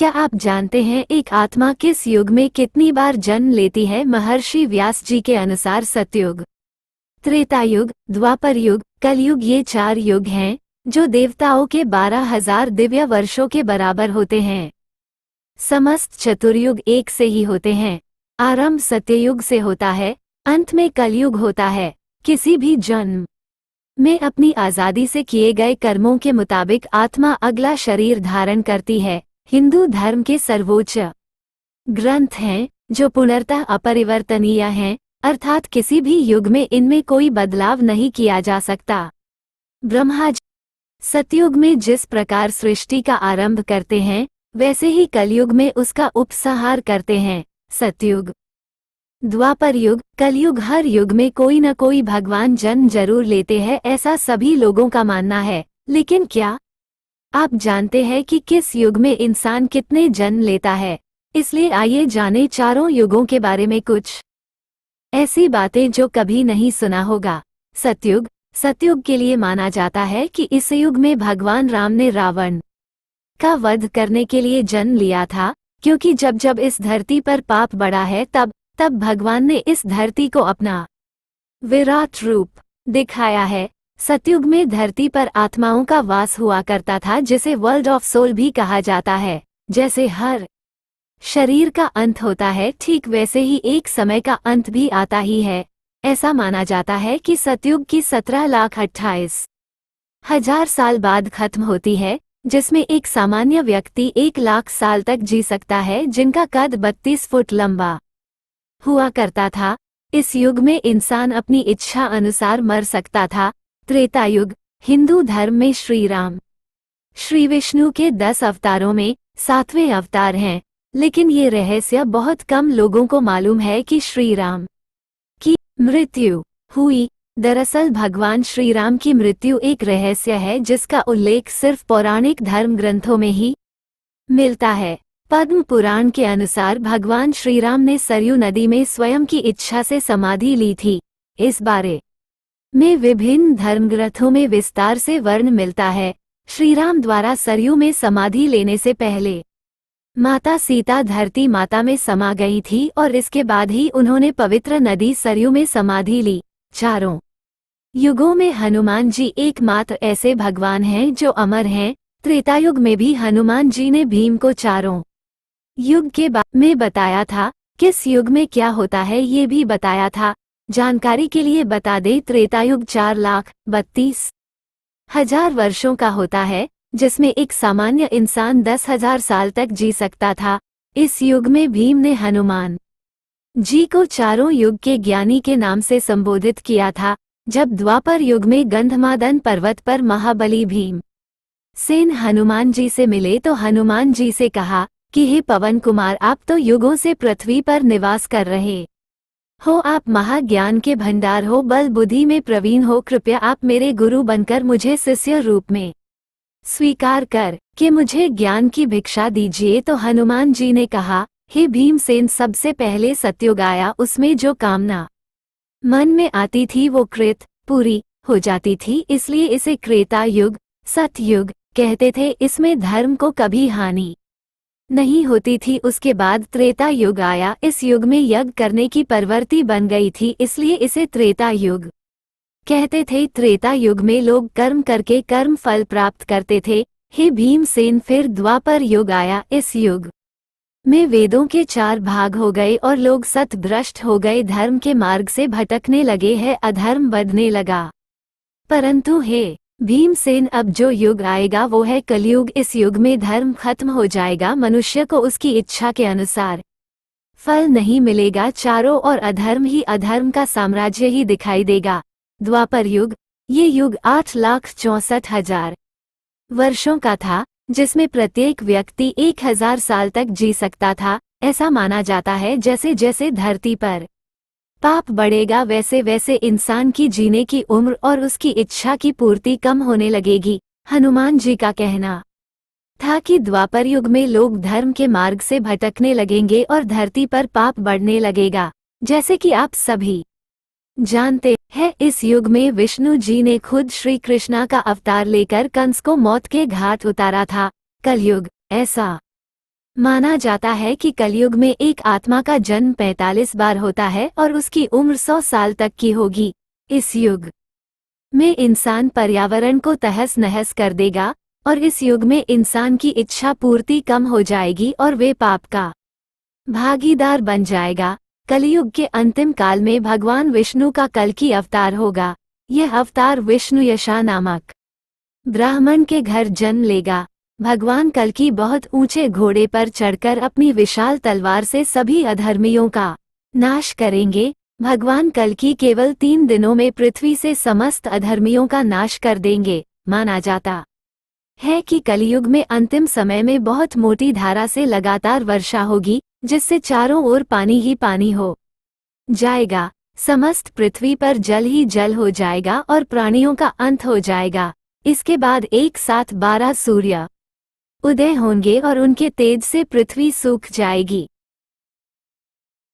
क्या आप जानते हैं एक आत्मा किस युग में कितनी बार जन्म लेती है? महर्षि व्यास जी के अनुसार सतयुग, त्रेतायुग, द्वापर युग, कलयुग ये 4 युग हैं जो देवताओं के 12,000 दिव्य वर्षों के बराबर होते हैं। समस्त चतुर्युग एक से ही होते हैं। आरंभ सत्ययुग से होता है, अंत में कलयुग होता है। किसी भी जन्म में अपनी आजादी से किए गए कर्मों के मुताबिक आत्मा अगला शरीर धारण करती है। हिंदू धर्म के सर्वोच्च ग्रंथ हैं जो पूर्णतः अपरिवर्तनीय हैं, अर्थात किसी भी युग में इनमें कोई बदलाव नहीं किया जा सकता। ब्रह्मा जी सतयुग में जिस प्रकार सृष्टि का आरंभ करते हैं, वैसे ही कलयुग में उसका उपसंहार करते हैं। सतयुग, द्वापर युग, कलयुग, हर युग में कोई न कोई भगवान जन्म जरूर लेते हैं, ऐसा सभी लोगों का मानना है। लेकिन क्या आप जानते हैं कि किस युग में इंसान कितने जन्म लेता है? इसलिए आइए जाने चारों युगों के बारे में कुछ ऐसी बातें जो कभी नहीं सुना होगा। सतयुग, सतयुग के लिए माना जाता है कि इस युग में भगवान राम ने रावण का वध करने के लिए जन्म लिया था, क्योंकि जब जब इस धरती पर पाप बढ़ा है तब तब भगवान ने इस धरती को अपना विराट रूप दिखाया है। सतयुग में धरती पर आत्माओं का वास हुआ करता था, जिसे वर्ल्ड ऑफ सोल भी कहा जाता है। जैसे हर शरीर का अंत होता है, ठीक वैसे ही एक समय का अंत भी आता ही है। ऐसा माना जाता है कि सतयुग की 17,28,000 साल बाद खत्म होती है, जिसमें एक सामान्य व्यक्ति 1,00,000 साल तक जी सकता है, जिनका कद 32 फुट लंबा हुआ करता था। इस युग में इंसान अपनी इच्छा अनुसार मर सकता था। त्रेतायुग, हिंदू धर्म में श्री राम श्री विष्णु के 10 अवतारों में 7वें अवतार हैं, लेकिन ये रहस्य बहुत कम लोगों को मालूम है कि श्री राम की मृत्यु हुई। दरअसल भगवान श्री राम की मृत्यु एक रहस्य है, जिसका उल्लेख सिर्फ पौराणिक धर्म ग्रंथों में ही मिलता है। पद्म पुराण के अनुसार भगवान श्री राम ने सरयू नदी में स्वयं की इच्छा से समाधि ली थी। इस बारे में विभिन्न धर्मग्रंथों में विस्तार से वर्ण मिलता है। श्री राम द्वारा सरयू में समाधि लेने से पहले माता सीता धरती माता में समा गई थी और इसके बाद ही उन्होंने पवित्र नदी सरयू में समाधि ली। चारों युगों में हनुमान जी एकमात्र ऐसे भगवान हैं जो अमर हैं। त्रेतायुग में भी हनुमान जी ने भीम को चारों युग के बारे में बताया था। किस युग में क्या होता है ये भी बताया था। जानकारी के लिए बता दें, त्रेतायुग 4,32,000 वर्षों का होता है, जिसमें एक सामान्य इंसान 10,000 साल तक जी सकता था। इस युग में भीम ने हनुमान जी को चारों युग के ज्ञानी के नाम से संबोधित किया था। जब द्वापर युग में गंधमादन पर्वत पर महाबली भीम सेन हनुमान जी से मिले तो हनुमान जी से कहा कि हे पवन कुमार, आप तो युगों से पृथ्वी पर निवास कर रहे हो, आप महाज्ञान के भंडार हो, बल बुद्धि में प्रवीण हो, कृपया आप मेरे गुरु बनकर मुझे शिष्य रूप में स्वीकार कर कि मुझे ज्ञान की भिक्षा दीजिए। तो हनुमान जी ने कहा, हे भीमसेन, सबसे पहले सतयुग आया, उसमें जो कामना मन में आती थी वो कृत पूरी हो जाती थी, इसलिए इसे त्रेता युग सतयुग कहते थे। इसमें धर्म को कभी हानि नहीं होती थी। उसके बाद त्रेता युग आया, इस युग में यज्ञ करने की प्रवृत्ति बन गई थी, इसलिए इसे त्रेता युग कहते थे। त्रेता युग में लोग कर्म करके कर्म फल प्राप्त करते थे। हे भीमसेन, फिर द्वापर युग आया, इस युग में वेदों के 4 भाग हो गए और लोग सतभ्रष्ट हो गए, धर्म के मार्ग से भटकने लगे हैं, अधर्म बढ़ने लगा। परंतु हे भीमसेन, अब जो युग आएगा वो है कलयुग। इस युग में धर्म खत्म हो जाएगा, मनुष्य को उसकी इच्छा के अनुसार फल नहीं मिलेगा, चारों ओर अधर्म ही अधर्म का साम्राज्य ही दिखाई देगा। द्वापर युग, ये युग 8,64,000 वर्षों का था, जिसमें प्रत्येक व्यक्ति 1,000 साल तक जी सकता था। ऐसा माना जाता है जैसे जैसे धरती पर पाप बढ़ेगा वैसे वैसे इंसान की जीने की उम्र और उसकी इच्छा की पूर्ति कम होने लगेगी। हनुमान जी का कहना था कि द्वापर युग में लोग धर्म के मार्ग से भटकने लगेंगे और धरती पर पाप बढ़ने लगेगा। जैसे कि आप सभी जानते हैं, इस युग में विष्णु जी ने खुद श्री कृष्णा का अवतार लेकर कंस को मौत के घाट उतारा था। कलयुग, ऐसा माना जाता है कि कलयुग में एक आत्मा का जन्म 45 बार होता है और उसकी उम्र 100 साल तक की होगी। इस युग में इंसान पर्यावरण को तहस नहस कर देगा और इस युग में इंसान की इच्छा पूर्ति कम हो जाएगी और वे पाप का भागीदार बन जाएगा। कलयुग के अंतिम काल में भगवान विष्णु का कल्कि अवतार होगा। यह अवतार विष्णु यशा नामक ब्राह्मण के घर जन्म लेगा। भगवान कल्कि बहुत ऊंचे घोड़े पर चढ़कर अपनी विशाल तलवार से सभी अधर्मियों का नाश करेंगे। भगवान कल्कि केवल 3 दिनों में पृथ्वी से समस्त अधर्मियों का नाश कर देंगे। माना जाता है कि कलयुग में अंतिम समय में बहुत मोटी धारा से लगातार वर्षा होगी, जिससे चारों ओर पानी ही पानी हो जाएगा। समस्त पृथ्वी पर जल ही जल हो जाएगा और प्राणियों का अंत हो जाएगा। इसके बाद एक साथ 12 सूर्य उदय होंगे और उनके तेज से पृथ्वी सूख जाएगी।